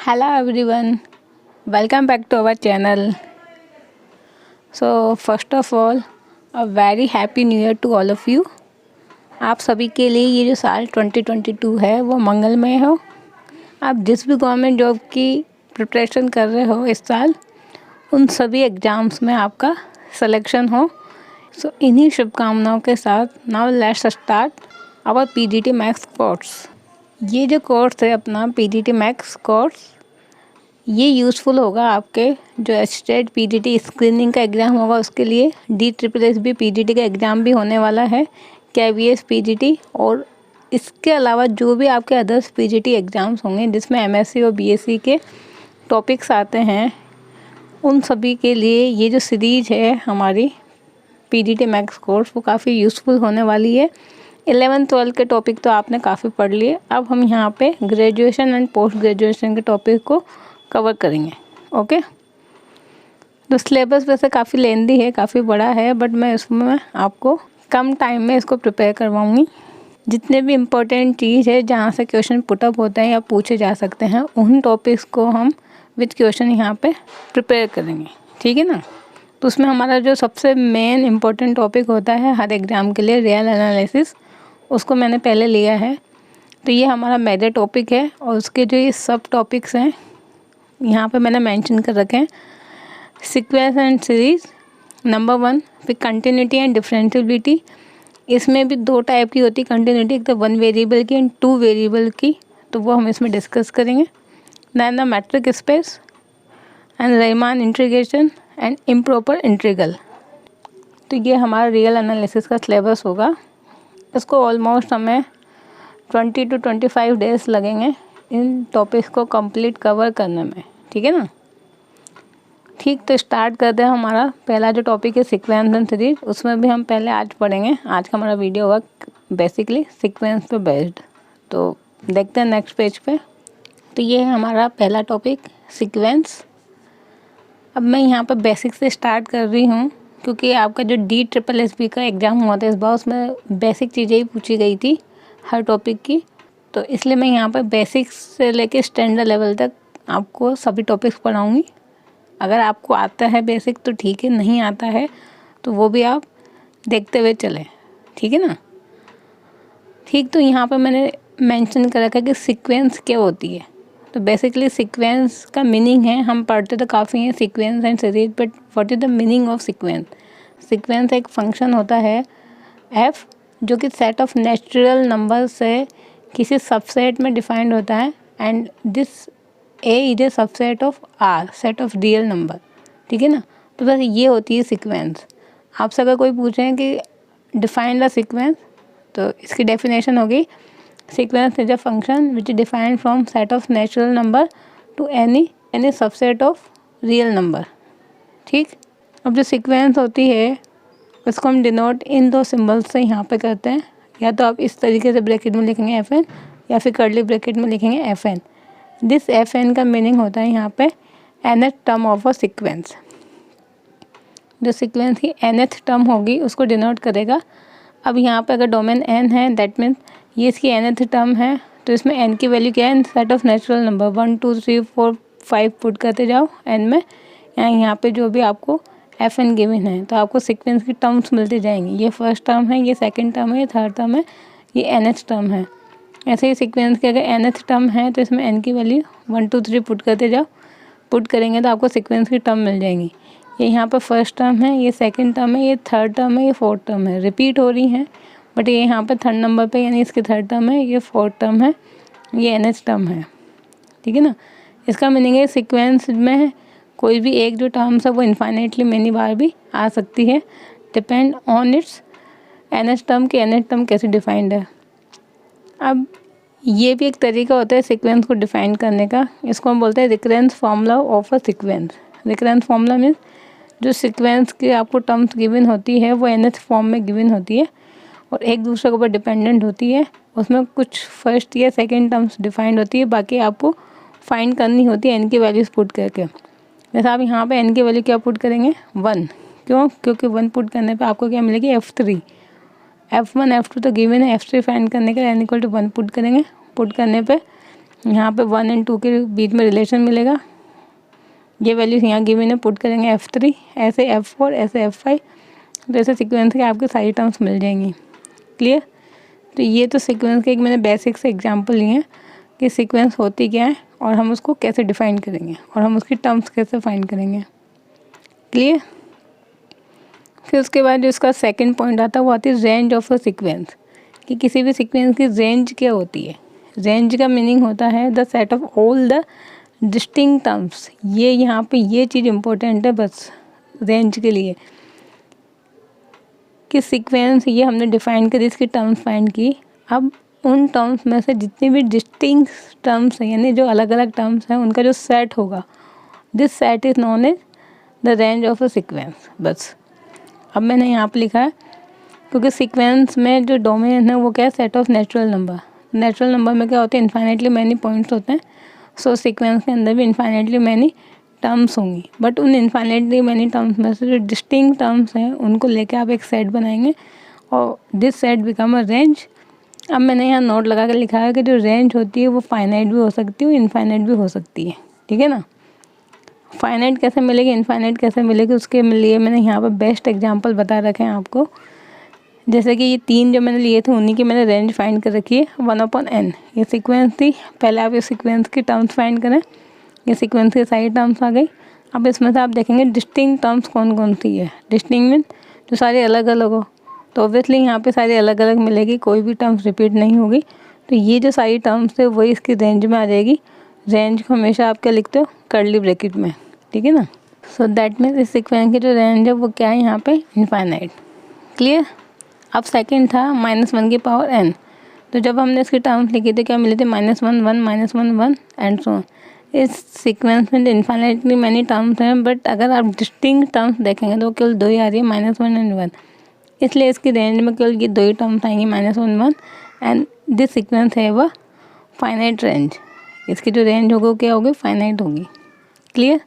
Hello everyone, welcome back to our channel. So first of all, a very happy new year to all of you. आप सभी के लिए ये जो साल 2022 है वो मंगलमय हो। आप जिस भी गवर्नमेंट जॉब की प्रिपरेशन कर रहे हो इस साल, उन सभी एग्ज़ाम्स में आपका सिलेक्शन हो। सो इन्हीं शुभकामनाओं के साथ now let's start our PGT maths course. ये जो कोर्स है अपना पीजीटी मैथ्स कोर्स, ये यूज़फुल होगा आपके जो स्टेट पीजीटी स्क्रीनिंग का एग्ज़ाम होगा उसके लिए। DSSS पीजीटी का एग्ज़ाम भी होने वाला है, KVS पीजीटी, और इसके अलावा जो भी आपके अदर्स पीजीटी एग्ज़ाम्स होंगे जिसमें MSc और BSc के टॉपिक्स आते हैं, उन सभी के लिए ये जो सीरीज़ है हमारी पीजीटी मैथ्स कोर्स वो काफ़ी यूज़फुल होने वाली है। 11th-12th के टॉपिक तो आपने काफ़ी पढ़ लिए, अब हम यहाँ पे ग्रेजुएशन एंड पोस्ट ग्रेजुएशन के टॉपिक को कवर करेंगे। ओके, तो सिलेबस वैसे काफ़ी लेंदी है, काफ़ी बड़ा है, बट मैं इसमें आपको कम टाइम में इसको प्रिपेयर करवाऊँगी। जितने भी इम्पोर्टेंट चीज़ है जहाँ से क्वेश्चन पुटअप होते हैं या पूछे जा सकते हैं, उन टॉपिक्स को हम विद क्वेश्चन यहाँ पे प्रिपेयर करेंगे, ठीक है ना। तो उसमें हमारा जो सबसे मेन इम्पोर्टेंट टॉपिक होता है हर एग्ज़ाम के लिए, रियल एनालिसिस, उसको मैंने पहले लिया है। तो ये हमारा मेजर टॉपिक है और उसके जो ये सब टॉपिक्स हैं यहाँ पे मैंने मेंशन कर रखे हैं। सीक्वेंस एंड सीरीज़ नंबर 1, फिर कंटिन्यूटी एंड डिफरेंशियबिलिटी। इसमें भी दो टाइप की होती है कंटिन्यूटी, एक तो 1 वेरिएबल की एंड 2 वेरिएबल की, तो वो हम इसमें डिस्कस करेंगे। Then the metric space and Riemann integration and improper integral. तो ये हमारा रियल एनालिसिस का सिलेबस होगा। इसको ऑलमोस्ट हमें 20 to 25 डेज़ लगेंगे इन टॉपिक्स को कंप्लीट कवर करने में, ठीक है ना। ठीक, तो स्टार्ट करते हैं। हमारा पहला जो टॉपिक है सीक्वेंस एंड सीरीज, उसमें भी हम पहले आज पढ़ेंगे। आज का हमारा वीडियो होगा बेसिकली सीक्वेंस पे बेस्ड। तो देखते हैं नेक्स्ट पेज पे। तो ये है हमारा पहला टॉपिक सीक्वेंस। अब मैं यहाँ पर बेसिक से स्टार्ट कर रही हूँ क्योंकि आपका जो DSSS का एग्ज़ाम हुआ था इस बार, उसमें बेसिक चीज़ें ही पूछी गई थी हर टॉपिक की। तो इसलिए मैं यहाँ पर बेसिक्स से लेके स्टैंडर्ड लेवल तक आपको सभी टॉपिक्स पढ़ाऊँगी। अगर आपको आता है बेसिक तो ठीक है, नहीं आता है तो वो भी आप देखते हुए चलें, ठीक है ना। ठीक, तो यहाँ पर मैंने मेंशन कर रखा है कि सीक्वेंस क्या होती है। तो बेसिकली सीक्वेंस का मीनिंग है, हम पढ़ते तो काफ़ी हैं sequence and series, but what is the meaning of sequence. Sequence एक फंक्शन होता है f जो कि सेट ऑफ नेचुरल नंबर से किसी सबसेट में डिफाइंड होता है, and this a is a subset of r, set of real number, ठीक है ना। तो बस ये होती है सीक्वेंस। आपसे अगर कोई पूछें कि डिफाइन द सीक्वेंस, तो इसकी डेफिनेशन होगी sequence is a function which is defined from set of natural number two any subset of real number, ठीक। अब जो सीक्वेंस होती है उसको हम डिनोट इन दो सिंबल्स से यहाँ पे करते हैं। या तो आप इस तरीके से ब्रैकेट में लिखेंगे FN, या फिर कर्ली ब्रैकेट में लिखेंगे FN। दिस FN का मीनिंग होता है यहाँ पे nth term of a sequence. जो सीक्वेंस की nth टर्म होगी उसको डिनोट करेगा। अब यहाँ पे अगर डोमेन n है, दैट मीन्स ये इसकी nth टर्म है, तो इसमें n की वैल्यू क्या है, set of natural number 1 2 3 4 5 put करते जाओ n में। यहाँ पे जो भी आपको FN गिवन है तो आपको सीक्वेंस की टर्म्स मिलती जाएंगी। ये फर्स्ट टर्म है, ये सेकंड टर्म है, ये थर्ड टर्म है, ये nth टर्म है। ऐसे ही सीक्वेंस के अगर nth टर्म है तो इसमें n की वैल्यू 1 2 3 पुट करते जाओ। पुट करेंगे तो आपको सीक्वेंस की टर्म मिल जाएंगी। ये यहाँ पर फर्स्ट टर्म है, ये सेकंड टर्म है, ये थर्ड टर्म है, ये फोर्थ टर्म है। रिपीट हो रही हैं, बट ये यहाँ पर थर्ड नंबर पे यानी इसकी थर्ड टर्म है, ये फोर्थ टर्म है, ये nth टर्म है, ठीक है ना। इसका मीनिंग है सीक्वेंस में कोई भी एक जो टर्म्स है वो इन्फाइनेटली मेनी बार भी आ सकती है, depend on it's nth term की nth टर्म कैसे डिफाइंड है। अब ये भी एक तरीका होता है सीक्वेंस को डिफाइन करने का, इसको हम बोलते हैं recurrence formula of a sequence. Recurrence formula means जो सीक्वेंस की आपको टर्म्स गिवन होती है वो nth फॉर्म में गिवन होती है और एक दूसरे के ऊपर डिपेंडेंट होती है। उसमें कुछ फर्स्ट या सेकंड टर्म्स डिफाइंड होती है, बाकी आपको फाइंड करनी होती है n की वैल्यूज़ पुट करके। जैसे आप यहाँ पे n की वैल्यू क्या पुट करेंगे, 1। क्यों? क्योंकि 1 पुट करने पे आपको क्या मिलेगी, F3। F1 F2 तो गिवन है, F3 फाइंड करने के लिए n = 1 पुट करेंगे। पुट करने पे यहाँ पे 1 एंड 2 के बीच में रिलेशन मिलेगा। ये वैल्यूज यहाँ गिवन है, पुट करेंगे F3, ऐसे F4, ऐसे F5, तो ऐसे सीक्वेंस के आपके सारी टर्म्स मिल जाएंगी। क्लियर? तो ये तो सीक्वेंस के एक मैंने बेसिक से एग्जांपल लिए हैं कि सीक्वेंस होती क्या है और हम उसको कैसे डिफाइन करेंगे और हम उसकी टर्म्स कैसे फाइंड करेंगे। क्लियर? फिर उसके बाद जो इसका सेकंड पॉइंट आता है वो आती है रेंज ऑफ अ सीक्वेंस, कि किसी भी सीक्वेंस की रेंज क्या होती है। रेंज का मीनिंग होता है the set of all the distinct terms. ये यहाँ पे ये चीज़ इम्पोर्टेंट है बस रेंज के लिए, कि सीक्वेंस ये हमने डिफाइन करी, इसकी टर्म्स फाइंड की। अब उन टर्म्स में से जितनी भी डिस्टिंक्ट टर्म्स हैं, यानी जो अलग अलग टर्म्स हैं, उनका जो सेट होगा, this set is known as the range of a sequence. बस अब मैंने यहाँ पे लिखा है क्योंकि सीक्वेंस में जो डोमेन है वो क्या है, set of natural number. Natural number में क्या होते हैं, इन्फाइनेटली मैनी पॉइंट्स होते हैं। सो सीक्वेंस के अंदर भी इन्फाइनेटली मैनी टर्म्स होंगी, बट उन इन्फाइनेटली मैनी टर्म्स में से जो डिस्टिंक्ट टर्म्स हैं उनको लेके आप एक सेट बनाएंगे और this set become a range. अब मैंने यहाँ नोट लगा कर लिखा है कि जो रेंज होती है वो फाइनाइट भी हो सकती है, इनफाइनाइट भी हो सकती है। ठीक है ना? फाइनाइट कैसे मिलेगी, इनफाइनाइट कैसे मिलेगी, उसके लिए मैंने यहाँ पर बेस्ट एग्जांपल बता रखे हैं आपको। जैसे कि ये 3 जो मैंने लिए थे उन्हीं की मैंने रेंज फाइंड कर रखी है 1/n। ये सीक्वेंस थी, पहले आप इस सीक्वेंस की टर्म्स फाइंड करें। ये सीक्वेंस की सारी टर्म्स आ गई। अब इसमें से आप देखेंगे डिस्टिंक्ट टर्म्स कौन कौन सी है। डिस्टिंक्ट मीन जो सारे अलग अलग हो, तो ऑब्वियसली यहाँ पे सारी अलग अलग मिलेगी, कोई भी टर्म्स रिपीट नहीं होगी। तो ये जो सारी टर्म्स है वही इसकी रेंज में आ जाएगी। रेंज को हमेशा आप क्या लिखते हो, कर्ली ब्रैकेट में। ठीक है ना? सो दैट मीन्स इस सीक्वेंस की जो रेंज है वो क्या है यहाँ पे, इनफाइनाइट। क्लियर? अब सेकंड था -1 की पावर n। तो जब हमने इसकी टर्म्स लिखी थी क्या मिली थी, -1 1 -1 1 एंड सो ऑन। इस सीक्वेंस में इन्फाइनाइटली मैनी टर्म्स हैं, बट अगर आप डिस्टिंक्ट टर्म्स देखेंगे तो केवल 2 ही आ रही है, -1 एंड 1। इसलिए इसकी रेंज में केवल ये 2 ही टर्म्स आएंगी, -1 1, एंड दिस सीक्वेंस है वह फाइनाइट रेंज। इसकी जो रेंज होगी वो क्या होगी, फाइनाइट होगी। क्लियर?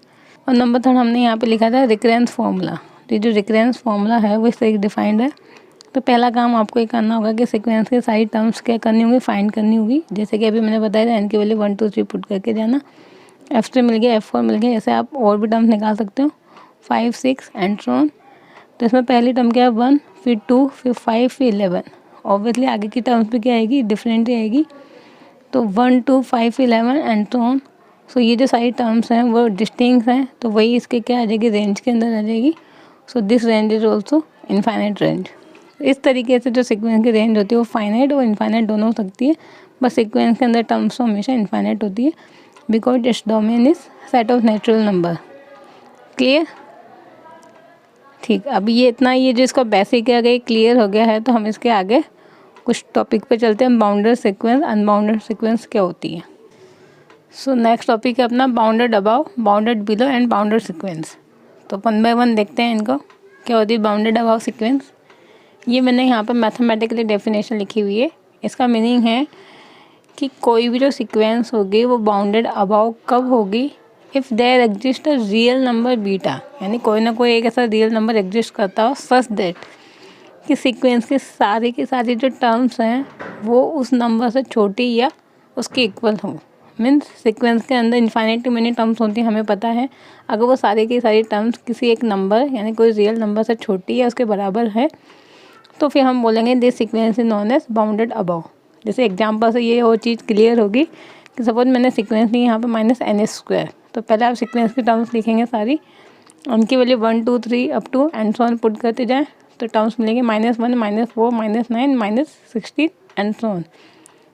और नंबर 3 हमने यहाँ पे लिखा था रिकरेंस फार्मूला। तो ये जो रिकरेंस फार्मूला है वो इससे डिफाइंड है। तो पहला काम आपको ये करना होगा कि सीक्वेंस के सारी टर्म्स क्या करनी होगी, फाइंड करनी होगी। जैसे कि अभी मैंने बताया था n की वैल्यू 1 2 3 पुट करके जाना। F3 मिल गया, F4 मिल गया, ऐसे आप और भी टर्म्स निकाल सकते हो, 5 6 एंड सो ऑन। तो इसमें पहली टर्म क्या है 1, फिर 2, फिर 5, फिर 11। ऑब्वियसली आगे की टर्म्स भी क्या आएगी, डिफरेंट ही आएगी। तो 1 2 5 11 एंड सो ऑन। सो ये जो सारी टर्म्स हैं वो डिस्टिंक्ट हैं, तो वही इसके क्या आ जाएगी, रेंज के अंदर आ जाएगी। So this range is also infinite range. इस तरीके से जो सीक्वेंस की रेंज होती है वो फाइनाइट और इनफाइनाइट दोनों हो सकती है, बस सीक्वेंस के अंदर टर्म्स हमेशा इनफाइनाइट होती है because its domain is set of natural number. Clear? ठीक, अब ये इतना, ये जो इसका बेसिक है अगर क्लियर हो गया है तो हम इसके आगे कुछ टॉपिक पे चलते हैं। बाउंडेड सीक्वेंस, अनबाउंडेड सीक्वेंस क्या होती है। सो नेक्स्ट टॉपिक है अपना bounded above, bounded below and bounded sequence. तो 1 बाय 1 देखते हैं इनको, क्या होती है बाउंडेड अबाव सीक्वेंस। ये मैंने यहाँ पर मैथमेटिकली डेफिनेशन लिखी हुई है। इसका मीनिंग है कि कोई भी जो सीक्वेंस होगी वो बाउंडेड अबाव कब होगी, if there exist a real number beta, यानी कोई ना कोई एक ऐसा रियल नंबर एग्जिस्ट करता हो सच दैट कि सीक्वेंस की सारी जो टर्म्स हैं वो उस नंबर से छोटी या उसके इक्वल हो। मीन्स सीक्वेंस के अंदर इन्फाइनाइटली मेनी टर्म्स होती हैं, हमें पता है। अगर वो सारी की सारी टर्म्स किसी एक नंबर यानी कोई रियल नंबर से छोटी या उसके बराबर है तो फिर हम बोलेंगे this sequence is known as bounded above. जैसे एग्जांपल से ये और चीज़ क्लियर होगी कि सपोज मैंने सीक्वेंस ली यहाँ पे -n²। तो पहले आप सीक्वेंस की टर्म्स लिखेंगे सारी, उनकी value 1 2 3 up to and so on put करते जाएँ तो टर्म्स मिलेंगे -1 -4 -9 -16 एंड सो ऑन।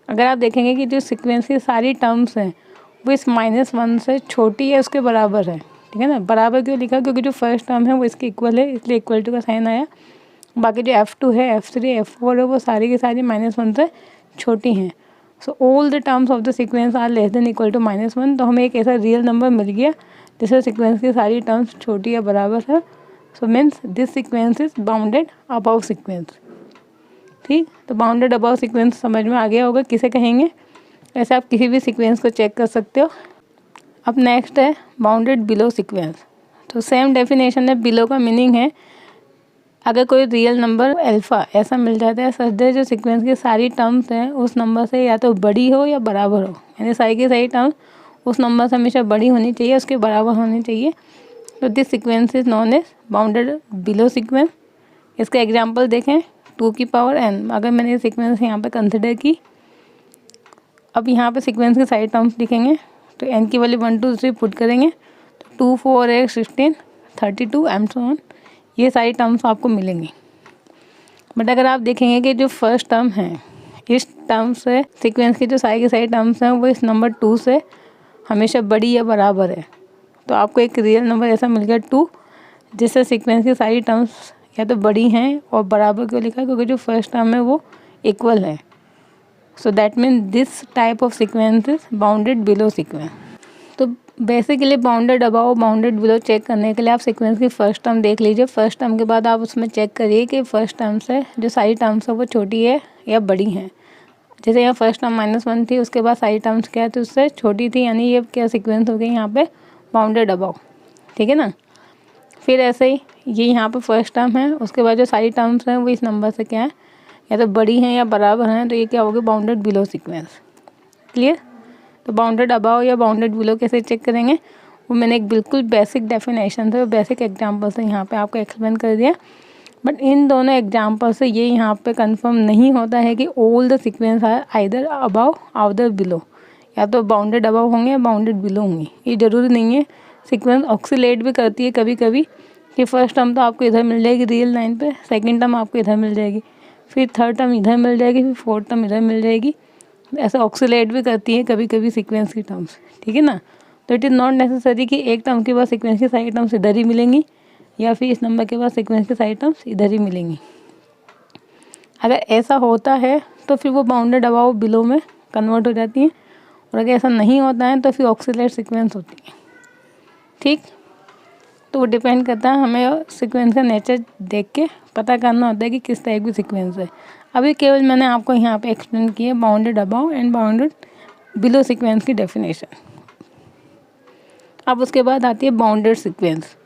अगर आप देखेंगे कि जो सीक्वेंस की सारी टर्म्स हैं वो इस -1 से छोटी है उसके बराबर है। ठीक है ना? बराबर क्यों लिखा, क्योंकि जो फर्स्ट टर्म है वो इसके इक्वल है, इसलिए इक्वल टू का साइन आया। बाकी जो F2 है, F3, F4 है वो सारी की सारी -1 से छोटी हैं। So all the terms of the sequence are less than equal to -1। तो हमें एक ऐसा रियल नंबर मिल गया जिससे सीक्वेंस की सारी टर्म्स छोटी या बराबर है। So means this sequence is bounded above sequence. ठीक, तो बाउंडेड अबाव सीक्वेंस समझ में आ गया होगा किसे कहेंगे। ऐसे आप किसी भी सीक्वेंस को चेक कर सकते हो। अब नेक्स्ट है बाउंडेड बिलो सीक्वेंस। तो सेम डेफिनेशन है, बिलो का मीनिंग है अगर कोई रियल नंबर अल्फ़ा ऐसा मिल जाता है सच दैट जो सीक्वेंस की सारी टर्म्स हैं उस नंबर से या तो बड़ी हो या बराबर हो, यानी सारी की सारी टर्म्स उस नंबर से हमेशा बड़ी होनी चाहिए, उसके बराबर होनी चाहिए। तो this sequence is known as bounded below sequence. इसका एग्जांपल देखें 2 की पावर n। अगर मैंने ये सीक्वेंस यहाँ पे कंसिडर की, अब यहाँ पे सीक्वेंस के सारे टर्म्स लिखेंगे तो n की वैल्यू 1 2 3 पुट करेंगे तो 2 4 8 16 32 एंड सो ऑन, ये सारी टर्म्स आपको मिलेंगी। बट अगर आप देखेंगे कि जो फर्स्ट टर्म है इस टर्म से सीक्वेंस की जो सारी की सारी टर्म्स हैं वो इस नंबर 2 से हमेशा बड़ी या बराबर है, तो आपको एक रियल नंबर ऐसा मिल गया 2 जिससे सीक्वेंस की सारी टर्म्स या तो बड़ी हैं और बराबर क्यों लिखा है, क्योंकि जो फर्स्ट टर्म है वो इक्वल है। So that mean this type of sequence is bounded below sequence. तो basically bounded above bounded below check करने के लिए आप सीक्वेंस की फर्स्ट टर्म देख लीजिए। फर्स्ट टर्म के बाद आप उसमें चेक करिए कि फर्स्ट टर्म से जो सारी टर्म्स है वो छोटी है या बड़ी हैं। जैसे यहाँ फर्स्ट टर्म -1 थी, उसके बाद सारी टर्म्स क्या है तो उससे छोटी थी, यानी ये क्या सीक्वेंस हो गई यहाँ पे बाउंडेड अबाव, ठीक है ना। फिर ऐसे ही ये यहाँ पे फर्स्ट टर्म है, उसके बाद जो सारी टर्म्स हैं वो इस नंबर से क्या है या तो बड़ी हैं या बराबर हैं, तो ये क्या होगी बाउंडेड बिलो सीक्वेंस। क्लियर। तो बाउंडेड अबाव या बाउंडेड बिलो कैसे चेक करेंगे वो मैंने एक बिल्कुल बेसिक डेफिनेशन से बेसिक एग्जाम्पल से यहाँ पे आपको एक्सप्लेन कर दिया। बट इन दोनों एग्जाम्पल से ये यहाँ पे कंफर्म नहीं होता है कि all the sequence are either above other below, या तो बाउंडेड अबाव होंगे या बाउंडेड बिलो होंगे, ये ज़रूरी नहीं है। सीक्वेंस ऑक्सीलेट भी करती है कभी कभी कि फर्स्ट टर्म तो आपको इधर मिल जाएगी रियल लाइन पे, सेकंड टर्म आपको इधर मिल जाएगी, फिर थर्ड टर्म इधर मिल जाएगी, फिर फोर्थ टर्म इधर मिल जाएगी। ऐसा ऑक्सीलेट भी करती है कभी कभी सीक्वेंस की टर्म्स, ठीक है ना। तो इट इज़ नॉट नेसेसरी कि एक टर्म के बाद सीक्वेंस की सारी टर्म्स इधर ही मिलेंगी या फिर इस नंबर के बाद सीक्वेंस की सारी टर्म्स इधर ही मिलेंगी। अगर ऐसा होता है तो फिर वो बाउंडेड अबाव बिलो में कन्वर्ट हो जाती हैं, और अगर ऐसा नहीं होता है तो फिर ऑक्सीलेट सीक्वेंस होती है, ठीक। तो वो डिपेंड करता है, हमें सीक्वेंस का नेचर देख के पता करना होता है कि किस टाइप की सीक्वेंस है। अभी केवल मैंने आपको यहाँ पे एक्सप्लेन किया bounded above and bounded below sequence की डेफिनेशन। अब उसके बाद आती है बाउंडेड सीक्वेंस।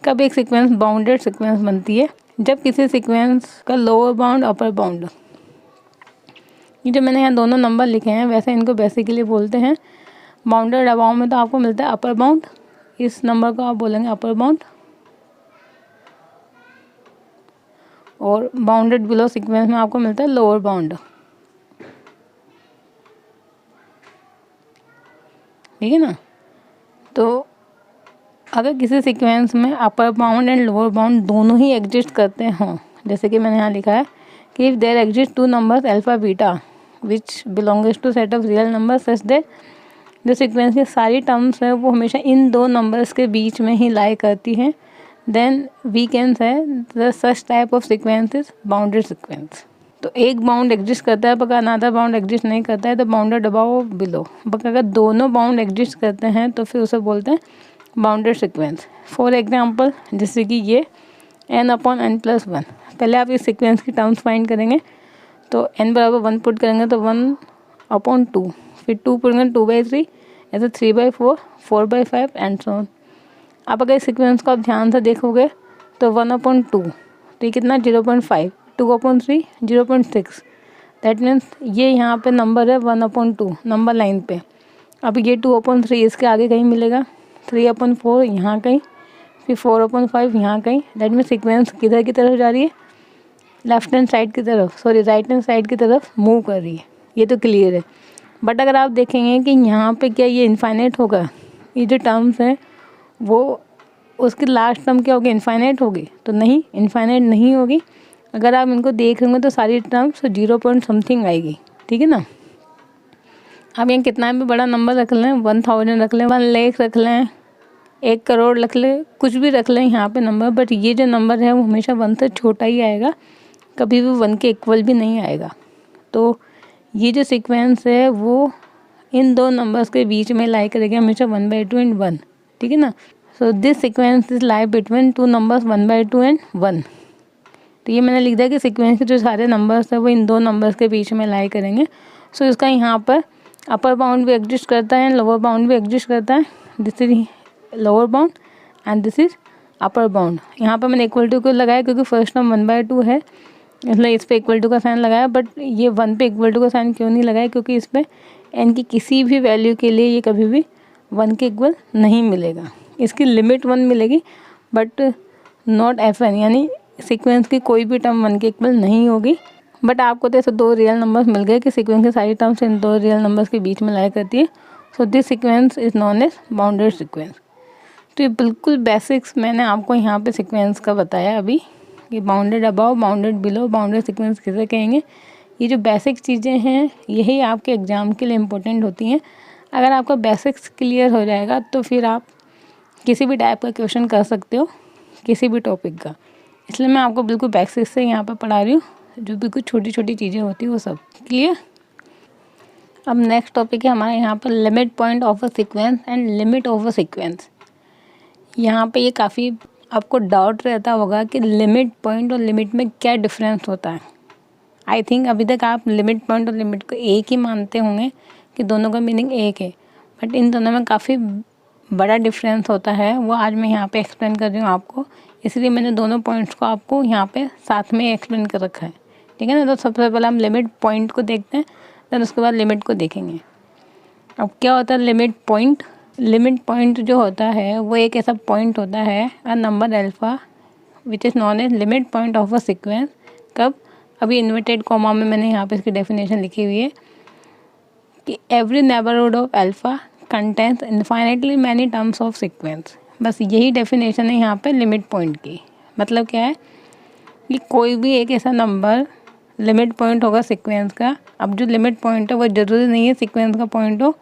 कब एक सीक्वेंस बाउंडेड सीक्वेंस बनती है, जब किसी सीक्वेंस का लोअर बाउंड अपर बाउंड, ये जो मैंने यहाँ दोनों नंबर लिखे हैं वैसे इनको बेसिकली बोलते हैं बाउंडेड अबाव में तो आपको मिलता है अपर बाउंड, इस नंबर को आप बोलेंगे अपर बाउंड, और बाउंडेड बिलो सीक्वेंस में आपको मिलता है लोअर बाउंड, ठीक है ना। तो अगर किसी सीक्वेंस में upper bound and lower bound दोनों ही एग्जिस्ट करते हों, जैसे कि मैंने यहाँ लिखा है कि if there exist 2 numbers alpha beta which belongs to set of real number such that जो सीक्वेंस की सारी टर्म्स है वो हमेशा इन 2 नंबर्स के बीच में ही लाई करती हैं, then we can say the such type of sequence is bounded sequence. तो एक बाउंड एग्जिस्ट करता है पर अनदर बाउंड एग्जिस्ट नहीं करता है तो बाउंडेड अबाव बिलो। बट अगर दोनों बाउंड एग्जिस्ट करते हैं तो फिर उसे बोलते हैं बाउंडेड सीक्वेंस। फॉर एग्जांपल जैसे कि ये n/n+1, पहले आप इस सीक्वेंस की टर्म्स फाइंड करेंगे तो n बराबर 1 पुट करेंगे तो 1/2, फिर 2 पुट करेंगे 2/3, ऐसे 3/4, 4/5 एंड सो ऑन। आप अगर इस सीक्वेंस को आप ध्यान से देखोगे तो 1/2 तो ये कितना 0.5, 2/3 0.6, दैट मीन्स ये यहाँ पे नंबर है 1/2 नंबर लाइन पे। अब ये 2/3 इसके आगे कहीं मिलेगा, 3/4 यहाँ कहीं, फिर 4/5 यहाँ कहीं, दैट मीन्स सीक्वेंस किधर की तरफ जा रही है, लेफ्ट हैंड साइड की तरफ, सॉरी राइट हैंड साइड की तरफ मूव कर रही है, ये तो क्लियर है। बट अगर आप देखेंगे कि यहाँ पे क्या ये इनफाइनाइट होगा, ये जो टर्म्स हैं वो उसकी लास्ट टर्म क्या होगी इनफाइनाइट होगी, तो नहीं इनफाइनाइट नहीं होगी। अगर आप इनको देख रहे तो सारी टर्म्स 0 समथिंग आएगी, ठीक है ना। आप यहाँ कितना भी बड़ा नंबर रख लें, 1000 रख लें, 1 लाख रख लें, 1 करोड़ रख लें, कुछ भी रख लें यहाँ पे नंबर, बट ये जो नंबर है वो हमेशा 1 से छोटा ही आएगा, कभी भी 1 के इक्वल भी नहीं आएगा। तो ये जो सीक्वेंस है वो इन 2 नंबर्स के बीच में लाई करेगा हमेशा 1/2 एंड 1, ठीक है ना। सो this sequence is lie between 2 numbers 1/2 and 1। तो ये मैंने लिख दिया कि सीक्वेंस के जो सारे नंबर्स है वो इन 2 नंबर्स के बीच में लाई करेंगे। सो इसका यहाँ पर अपर बाउंड भी एग्जिस्ट करता है, लोअर बाउंड भी एग्जिस्ट करता है। This is lower bound and this is upper bound. यहाँ पे मैंने इक्वल टू को लगाया क्योंकि फर्स्ट टर्म 1/2 है, इसलिए इस पर इक्वल टू का साइन लगाया। बट ये 1 पे इक्वल टू का साइन क्यों नहीं लगाया, क्योंकि इस पर एन की किसी भी वैल्यू के लिए ये कभी भी 1 के इक्वल नहीं मिलेगा। इसकी लिमिट 1 मिलेगी बट नॉट FN, यानी सीक्वेंस की कोई भी टर्म 1 के इक्वल नहीं होगी। बट आपको तो ऐसे 2 रियल नंबर्स मिल गए कि सीक्वेंस की सारी टर्म्स इन 2 रियल नंबर्स के बीच में लाया करती है। So this sequence is known as bounded sequence. तो ये बिल्कुल बेसिक्स मैंने आपको यहाँ पे सीक्वेंस का बताया अभी, कि bounded above, bounded below, bounded sequence किसे कहेंगे। ये जो बेसिक चीज़ें हैं यही आपके एग्ज़ाम के लिए इम्पोर्टेंट होती हैं। अगर आपका बेसिक्स क्लियर हो जाएगा तो फिर आप किसी भी टाइप का क्वेश्चन कर सकते हो, किसी भी टॉपिक का। इसलिए मैं आपको बिल्कुल बेसिक्स से यहाँ पर पढ़ा रही हूँ, जो भी कुछ छोटी छोटी चीज़ें होती हैं वो सब क्लियर। अब नेक्स्ट टॉपिक है हमारा यहाँ पर limit point of a sequence and limit of a sequence. यहाँ पे ये काफ़ी आपको डाउट रहता होगा कि लिमिट पॉइंट और लिमिट में क्या डिफरेंस होता है। आई थिंक अभी तक आप लिमिट पॉइंट और लिमिट को एक ही मानते होंगे कि दोनों का मीनिंग एक है, बट इन दोनों में काफ़ी बड़ा डिफरेंस होता है। वो आज मैं यहाँ पे एक्सप्लेन कर रही हूँ आपको, इसलिए मैंने दोनों पॉइंट्स को आपको यहाँ पे साथ में एक्सप्लेन कर रखा है, ठीक है ना। तो सबसे पहले हम लिमिट पॉइंट को देखते हैं, देन उसके बाद लिमिट को देखेंगे। अब क्या होता है लिमिट पॉइंट? लिमिट पॉइंट जो होता है वो एक ऐसा पॉइंट होता है a number alpha which is known age limit point of a sequence. कब? अभी इन्वर्टेड कॉमा में मैंने यहाँ पे इसकी डेफिनेशन लिखी हुई है कि every neighbourhood of alpha contains infinitely many terms of sequence. बस यही डेफिनेशन है यहाँ पे लिमिट पॉइंट की। मतलब क्या है कि कोई भी एक ऐसा नंबर लिमिट पॉइंट होगा सीक्वेंस का। अब जो लिमिट पॉइंट है वो ज़रूरी नहीं है सीक्वेंस का पॉइंट हो,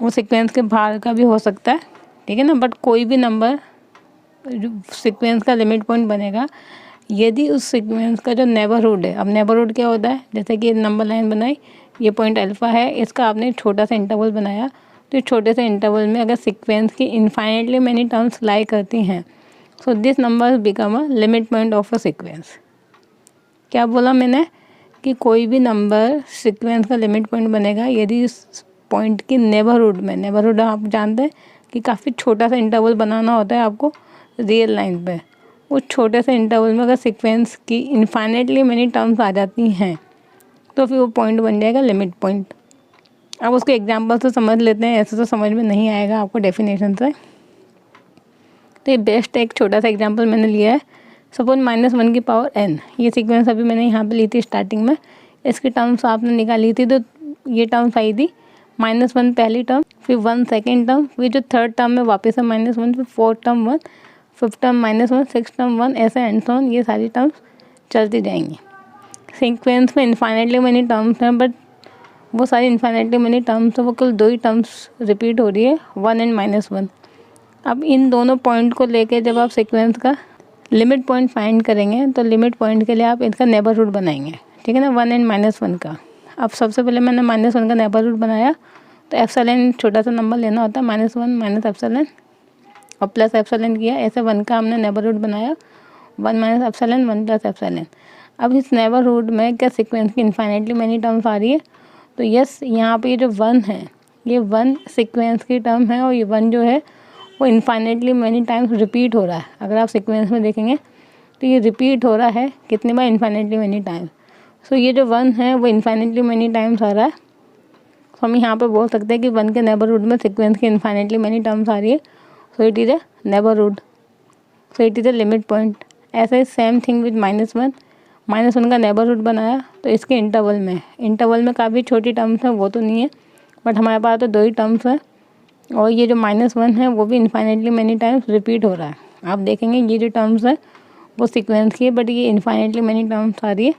वो सीक्वेंस के बाहर का भी हो सकता है, ठीक है ना। बट कोई भी नंबर जो सीक्वेंस का लिमिट पॉइंट बनेगा यदि उस सीक्वेंस का जो नेबरहुड है। अब नेबरहुड क्या होता है, जैसे कि नंबर लाइन बनाई, ये पॉइंट अल्फ़ा है, इसका आपने एक छोटा सा इंटरवल बनाया, तो इस छोटे से इंटरवल में अगर सीक्वेंस की इनफाइनाइटली मैनी टर्म्स लाई करती हैं, so this number become a limit point of a sequence. क्या बोला मैंने कि कोई भी नंबर सीक्वेंस का लिमिट पॉइंट बनेगा यदि उस पॉइंट की नेबरहुड में, नेबरहुड आप जानते हैं कि काफ़ी छोटा सा इंटरवल बनाना होता है आपको रियल लाइन पे। उस छोटे से इंटरवल में अगर सीक्वेंस की इनफाइनाइटली मैनी टर्म्स आ जाती हैं तो फिर वो पॉइंट बन जाएगा लिमिट पॉइंट। अब उसके एग्जांपल से समझ लेते हैं, ऐसे तो समझ में नहीं आएगा आपको डेफिनेशन से। तो ये बेस्ट एक छोटा सा एग्जांपल मैंने लिया है। सपोज -1 की पावर n, ये सीक्वेंस अभी मैंने यहाँ पे ली थी स्टार्टिंग में, इसकी टर्म्स आपने निकाली थी, तो ये टर्म्स आई थी -1 पहली टर्म, फिर 1 सेकेंड टर्म, फिर जो थर्ड टर्म में वापस है -1, फिर fourth term 1, fifth term -1, six term 1, ऐसे एंड सो ऑन, ये सारी टर्म्स चलती जाएंगी। सीक्वेंस में इनफाइनाइटली मैनी टर्म्स हैं, बट वो सारी इनफाइनाइटली मैनी टर्म्स है, वो केवल 2 ही टर्म्स रिपीट हो रही है, 1 एंड -1। अब इन दोनों पॉइंट को लेके जब आप सीक्वेंस का लिमिट पॉइंट फाइंड करेंगे तो लिमिट पॉइंट के लिए आप इसका नेबरहुड बनाएंगे, ठीक है ना, 1 एंड -1 का। अब सबसे पहले मैंने -1 का नेबरहुड बनाया, तो एप्सिलॉन छोटा सा नंबर लेना होता है, -1 माइनस एप्सिलॉन और प्लस एप्सिलॉन किया, ऐसे 1 का हमने नेबरहुड बनाया, 1 माइनस एप्सिलॉन 1 प्लस एप्सिलॉन। अब इस नेबरहुड में क्या सीक्वेंस की इनफाइनाइटली मैनी टर्म्स आ रही है, तो यस यहाँ पे ये जो 1 है ये 1 सीक्वेंस की टर्म है और ये 1 जो है वो इनफाइनाइटली मैनी टाइम्स रिपीट हो रहा है। अगर आप सीक्वेंस में देखेंगे तो ये रिपीट हो रहा है कितनी बार, इनफाइनाइटली मैनी टाइम्स। सो ये जो 1 है वो इनफाइनाइटली मैनी टाइम्स आ रहा है। तो हम यहाँ पे बोल सकते हैं कि 1 के नेबरहुड में सीक्वेंस की इनफाइनाइटली मैनी टर्म्स आ रही है, so it is a neighbourhood, so it is a limit point. ऐसे सेम थिंग विद -1 का नेबरहुड बनाया, तो इसके इंटरवल में काफ़ी छोटी टर्म्स हैं, वो तो नहीं है, बट हमारे पास तो 2 ही टर्म्स हैं, और ये जो -1 है वो भी इनफाइनाइटली मैनी टाइम्स रिपीट हो रहा है। आप देखेंगे ये जो टर्म्स है वो सीक्वेंस की है, बट ये इनफाइनाइटली मैनी टर्म्स आ रही है।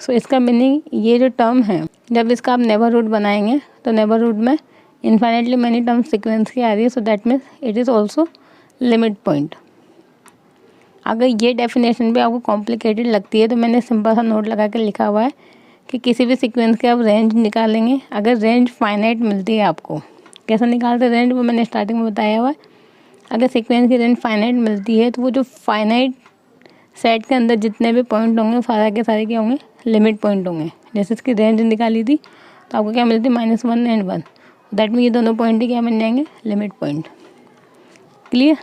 सो इसका मीनिंग ये जो टर्म है जब इसका आप नेबरहुड बनाएंगे तो नेबरहुड में इनफाइनाइटली मैनी टर्म्स सीक्वेंस की आ रही है, so that means it is also limit point. अगर ये डेफिनेशन भी आपको कॉम्प्लिकेटेड लगती है तो मैंने सिंपल सा नोट लगा कर लिखा हुआ है कि किसी भी सीक्वेंस के आप रेंज निकालेंगे, अगर रेंज फाइनाइट मिलती है आपको, कैसे निकालते रेंज वो मैंने स्टार्टिंग में बताया हुआ है। अगर सीक्वेंस की रेंज फाइनाइट मिलती है तो वो जो फाइनाइट सेट के अंदर जितने भी पॉइंट होंगे सारे के सारे क्या होंगे, लिमिट पॉइंट होंगे। जैसे इसकी रेंज निकाली थी तो आपको क्या मिलती है, -1 एंड 1, दैट मीन ये दोनों पॉइंट ही क्या बन जाएंगे, लिमिट पॉइंट। क्लियर।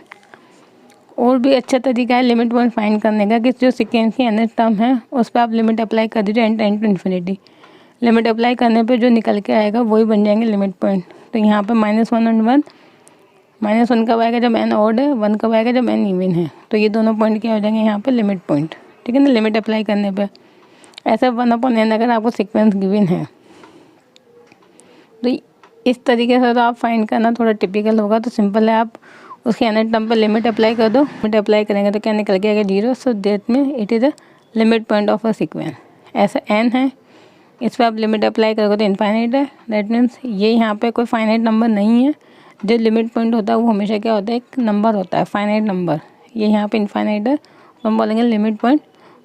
और भी अच्छा तरीका है लिमिट पॉइंट फाइंड करने का कि जो सीक्वेंस की nth टर्म है उस पर आप लिमिट अप्लाई कर दीजिए n to infinity. Limit apply करने पे जो निकल के आएगा वही बन जाएंगे लिमिट पॉइंट। तो यहाँ पे -1 और 1, -1 कब आएगा जब n ऑड है, 1 कब आएगा जब n इवन है। तो ये दोनों पॉइंट क्या हो जाएंगे यहाँ पे लिमिट पॉइंट, ठीक है ना, लिमिट अप्लाई करने पे। ऐसा 1/n अगर आपको सीक्वेंस गिवन है तो इस तरीके से तो आप फाइंड करना थोड़ा टिपिकल होगा। तो सिंपल है, आप उसके nth टर्म पर लिमिट अप्लाई कर दो। लिमिट अप्लाई करेंगे तो क्या निकल के आएगा 0। सो दैट में it is a limit point of a sequence. ऐसा n है, इस पर आप लिमिट अप्लाई करोगे तो इनफाइनाइट है। दैट मीन्स ये यहाँ पे कोई फाइनाइट नंबर नहीं है। जो लिमिट पॉइंट होता है वो हमेशा क्या होता है, एक नंबर होता है, फाइनाइट नंबर। ये यहाँ पे इनफाइनाइट है तो हम बोलेंगे लिमिट पॉइंट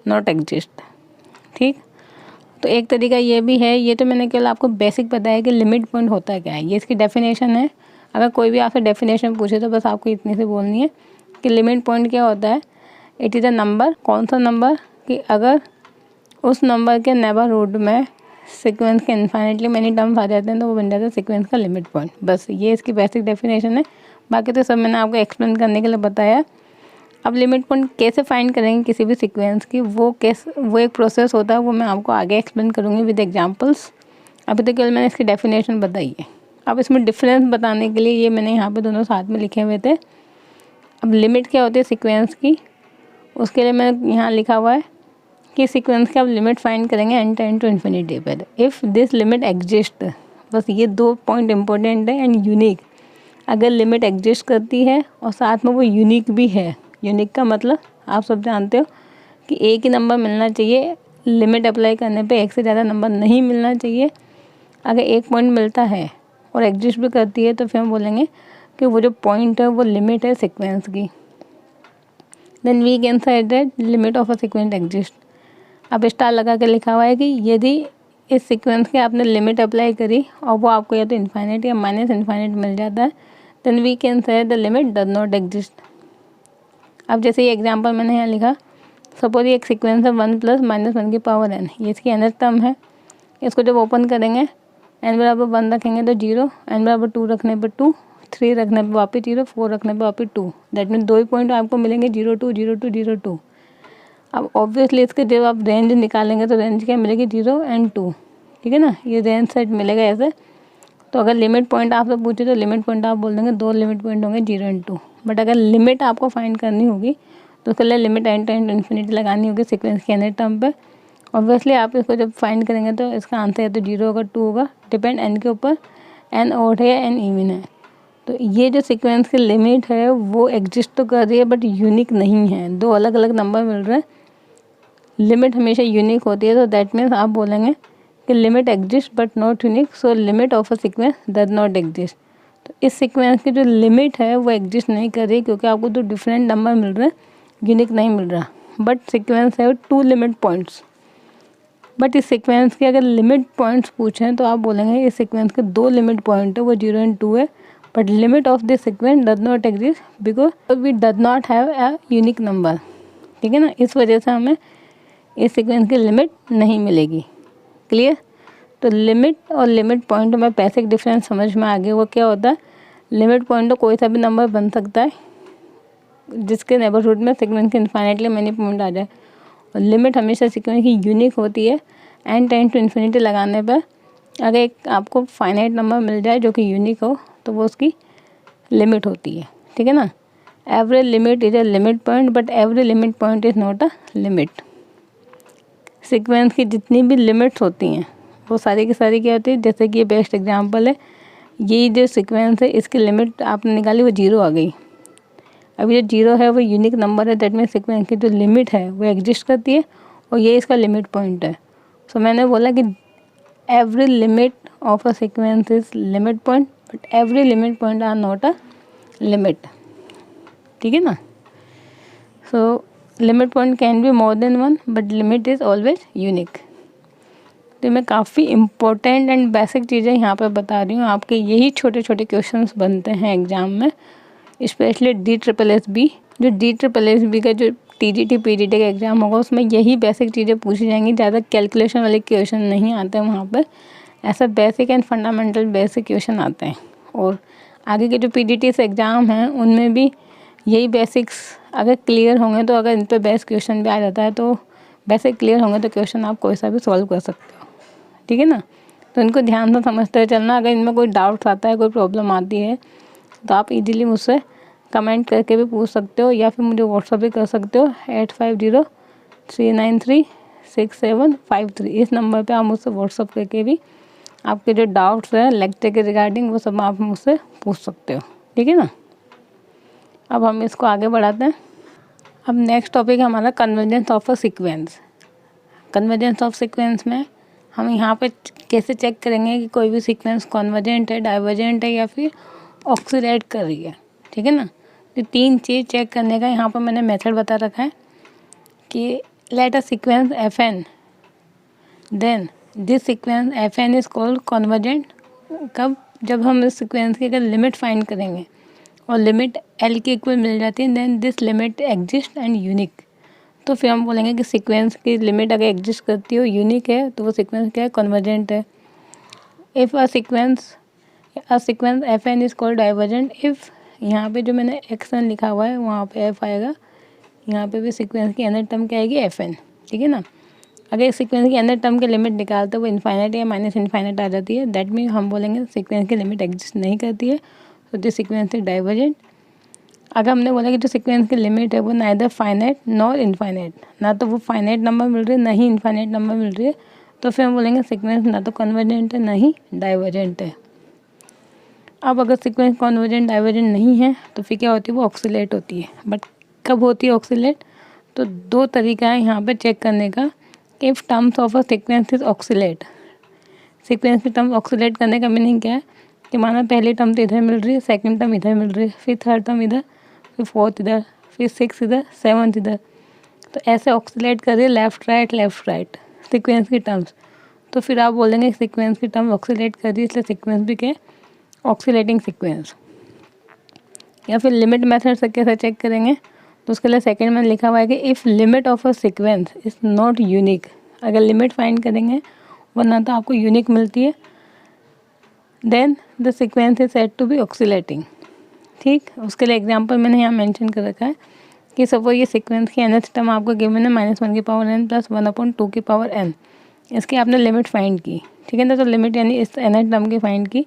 नॉट एग्जिस्ट, ठीक। तो एक तरीका ये भी है, ये तो मैंने केवल आपको बेसिक बताया कि लिमिट पॉइंट होता क्या है, ये इसकी डेफिनेशन है। अगर कोई भी आपसे डेफिनेशन पूछे तो बस आपको इतनी से बोलनी है कि लिमिट पॉइंट क्या होता है। इट इज़ अ नंबर, कौन सा नंबर, कि अगर उस नंबर के नेबरहुड में सीक्वेंस के इन्फाइनेटली मैनी टर्म्स आ जाते हैं तो वो बन जाता है सीक्वेंस का लिमिट पॉइंट। बस ये इसकी बेसिक डेफिनेशन है, बाकी तो सब मैंने आपको एक्सप्लेन करने के लिए बताया। अब लिमिट पॉइंट कैसे फाइंड करेंगे किसी भी सीक्वेंस की, वो एक प्रोसेस होता है, वो मैं आपको आगे एक्सप्लेन करूँगी विद एग्जांपल्स। अभी तो केवल मैंने इसकी डेफिनेशन बताई है। अब इसमें डिफरेंस बताने के लिए ये मैंने यहाँ पे दोनों साथ में लिखे हुए थे। अब लिमिट क्या होती है सीक्वेंस की, उसके लिए मैंने यहाँ लिखा हुआ है कि सीक्वेंस के आप लिमिट फाइंड करेंगे n टू इन्फिनिटी पर। इफ़ दिस लिमिट एग्जिस्ट, बस ये 2 पॉइंट इंपॉर्टेंट है, एंड यूनिक। अगर लिमिट एग्जिस्ट करती है और साथ में वो यूनिक भी है। यूनिक का मतलब आप सब जानते हो कि एक ही नंबर मिलना चाहिए, लिमिट अप्लाई करने पे एक से ज़्यादा नंबर नहीं मिलना चाहिए। अगर एक पॉइंट मिलता है और एग्जिस्ट भी करती है तो फिर हम बोलेंगे कि वो जो पॉइंट है वो लिमिट है सीक्वेंस की। Then we can say that limit of a sequence exist. अब स्टार लगा के लिखा हुआ है कि यदि इस सीक्वेंस के आपने लिमिट अप्लाई करी और वो आपको या तो इन्फाइनाइट या माइनस इन्फाइनाइट मिल जाता है, then we can say the limit does not exist. अब जैसे ये एग्जांपल मैंने यहाँ लिखा, सपोज ये एक सीक्वेंस है 1 + -1 की पावर n, ये इसकी nth टर्म है। इसको जब ओपन करेंगे n बराबर 1 रखेंगे तो 0, n बराबर 2 रखने पर 2, 3 रखने पर वापस 0, 4 रखने पर वापस 2। दैट मीन 2 ही पॉइंट आपको मिलेंगे 0 2 0 2 0 2। अब ऑब्वियसली इसके जब आप रेंज निकालेंगे तो रेंज क्या मिलेगी 0 और 2, ठीक है ना, ये रेंज सेट मिलेगा ऐसे। तो अगर लिमिट पॉइंट आपसे पूछे तो लिमिट पॉइंट आप बोल देंगे 2 लिमिट पॉइंट होंगे 0 और 2। बट अगर लिमिट आपको फाइंड करनी होगी तो उसके लिए लिमिट n टू इन्फिनिटी लगानी होगी सीक्वेंस के nth टर्म पे। ऑब्वियसली आप इसको जब फाइंड करेंगे तो इसका आंसर या तो 0 होगा 2 होगा, डिपेंड n के ऊपर, n ऑड है या n इवन है। तो ये जो सीक्वेंस की लिमिट है वो एग्जिस्ट तो कर रही है बट यूनिक नहीं है, 2 अलग अलग नंबर मिल रहे हैं। लिमिट हमेशा यूनिक होती है, तो दैट मीन्स आप बोलेंगे कि limit exist but not unique, so limit of a sequence does not exist. तो इस सीक्वेंस की जो लिमिट है वो एग्जिस्ट नहीं कर रही क्योंकि आपको 2 डिफरेंट नंबर मिल रहे हैं, यूनिक नहीं मिल रहा। बट सीक्वेंस है 2 लिमिट पॉइंट्स। बट इस सीक्वेंस के अगर लिमिट पॉइंट्स पूछें तो आप बोलेंगे इस सीक्वेंस के 2 लिमिट पॉइंट है, वो 0 और 2 है। But limit of this sequence does not exist because we does not have a unique number, ठीक है ना। इस वजह से हमें इस सीक्वेंस की लिमिट नहीं मिलेगी। क्लियर। तो लिमिट और लिमिट पॉइंट में बेसिक डिफरेंस समझ में आ गया। वो क्या होता है, लिमिट पॉइंट तो कोई सा भी नंबर बन सकता है जिसके नेबरहुड में सीक्वेंस के इन्फाइनाइटली मैनी पॉइंट आ जाए, और लिमिट हमेशा सीक्वेंस की यूनिक होती है। n टेंड टू इन्फिनिटी लगाने पर अगर एक आपको फाइनाइट नंबर मिल जाए जो कि यूनिक हो तो वो उसकी लिमिट होती है, ठीक है ना। Every limit is a limit point but every limit point is not a limit. Sequence की जितनी भी लिमिट्स होती हैं वो सारी की सारी क्या होती है, जैसे कि ये बेस्ट एग्जांपल है, ये जो सीक्वेंस है इसकी लिमिट आपने निकाली वो 0 आ गई। अब ये 0 है वो यूनिक नंबर है, दैट मीन सीक्वेंस की जो लिमिट है वो एग्जिस्ट करती है और ये इसका लिमिट पॉइंट है। सो मैंने बोला कि every limit of a sequence is limit point but every limit point are not a limit, ठीक है ना। So limit point can be more than 1 but limit is always unique. तो मैं काफ़ी इम्पोर्टेंट एंड बेसिक चीज़ें यहाँ पर बता रही हूँ, आपके यही छोटे छोटे क्वेश्चंस बनते हैं एग्ज़ाम में, स्पेशली DSSB। जो DSSB का जो TGT PGT का एग्ज़ाम होगा उसमें यही बेसिक चीज़ें पूछी जाएंगी, ज़्यादा कैलकुलेशन वाले क्वेश्चन नहीं आते हैं वहाँ पर। ऐसा basic and fundamental basic question आते हैं। और आगे के जो PGT से एग्ज़ाम हैं उनमें भी यही बेसिक्स अगर क्लियर होंगे तो अगर इन पे बेस्ट क्वेश्चन भी आ जाता है तो बेसिक क्लियर होंगे तो क्वेश्चन आप कोई सा भी सॉल्व कर सकते हो, ठीक है ना। तो इनको ध्यान से समझते हुए चलना। अगर इनमें कोई डाउट्स आता है, कोई प्रॉब्लम आती है तो आप इजीली मुझसे कमेंट करके भी पूछ सकते हो या फिर मुझे व्हाट्सअप भी कर सकते हो 8503936753। इस नंबर पे आप मुझसे व्हाट्सअप करके भी आपके जो डाउट्स हैं लेक्चर के रिगार्डिंग वो सब आप मुझसे पूछ सकते हो, ठीक है ना। अब हम इसको आगे बढ़ाते हैं। अब नेक्स्ट टॉपिक है हमारा convergence of a sequence. Convergence of sequence में हम यहाँ पे कैसे चेक करेंगे कि कोई भी सीक्वेंस कन्वर्जेंट है, डाइवर्जेंट है या फिर ऑक्सीलेट कर रही है, ठीक है ना। तो 3 चीज़ चेक करने का यहाँ पर मैंने मेथड बता रखा है कि let a sequence F N, then this sequence F N is called convergent. कब? जब हम इस सीक्वेंस की अगर लिमिट फाइंड करेंगे और लिमिट एल के इक्वल मिल जाती है, then this limit exist and unique. तो फिर हम बोलेंगे कि सीक्वेंस की लिमिट अगर एग्जिस्ट करती हो, यूनिक है, तो वो सीक्वेंस क्या है? कन्वर्जेंट है। If a sequence F N is called divergent if, यहाँ पे जो मैंने एक्स एन लिखा हुआ है वहाँ पे एफ आएगा, यहाँ पे भी सीक्वेंस की nth टर्म क्या आएगी? एफ एन, ठीक है ना। अगर इस सीक्वेंस की nth टर्म की लिमिट निकालते वो इन्फाइनाइट या माइनस इन्फाइनाइट आ जाती है, दैट मीन हम बोलेंगे सीक्वेंस की लिमिट एग्जिस्ट नहीं करती है, तो दिस सीक्वेंस इज डाइवर्जेंट। अगर हमने बोला कि जो सीक्वेंस की लिमिट है वो नाइदर फाइनाइट नॉर इन्फाइनाइट, ना तो वो फाइनाइट नंबर मिल रही है ना ही इन्फाइनाइट नंबर मिल रही है, तो फिर हम बोलेंगे सीक्वेंस ना तो कन्वर्जेंट है ना ही डाइवर्जेंट है। अब अगर सीक्वेंस कन्वर्जेंट डाइवर्जेंट नहीं है तो फिर क्या होती है? वो ऑक्सीलेट होती है। बट कब होती है ऑक्सीलेट? तो 2 तरीका है यहाँ पे चेक करने का। If terms of a sequence is oxalate, sequence की टर्म ऑक्सीलेट करने का मीनिंग क्या है कि माना पहली टर्म तो इधर मिल रही है, सेकंड टर्म इधर मिल रही है, फिर थर्ड टर्म इधर, फिर फोर्थ इधर, फिर सिक्स इधर, सेवन्थ इधर, तो ऐसे ऑक्सीलेट कर रही है लेफ़्ट राइट सीक्वेंस की टर्म्स। तो फिर आप बोलेंगे सीक्वेंस की टर्म ऑक्सीलेट कर रही है, इसलिए सीक्वेंस भी क्या है? Oscillating sequence. या फिर लिमिट मेथड से कैसे चेक करेंगे? तो उसके लिए सेकंड में लिखा हुआ है कि if limit of a sequence is not unique, अगर लिमिट फाइंड करेंगे वरना तो आपको यूनिक मिलती है, then the sequence is said to be oscillating, ठीक। उसके लिए एग्जांपल मैंने यहाँ मेंशन कर रखा है कि सपोज ये सीक्वेंस की nth टर्म आपको गिवन है -1 की पावर n प्लस 1/2 की पावर n, इसकी आपने लिमिट फाइंड की, ठीक है ना। तो लिमिट यानी इस nth टर्म की फाइंड की,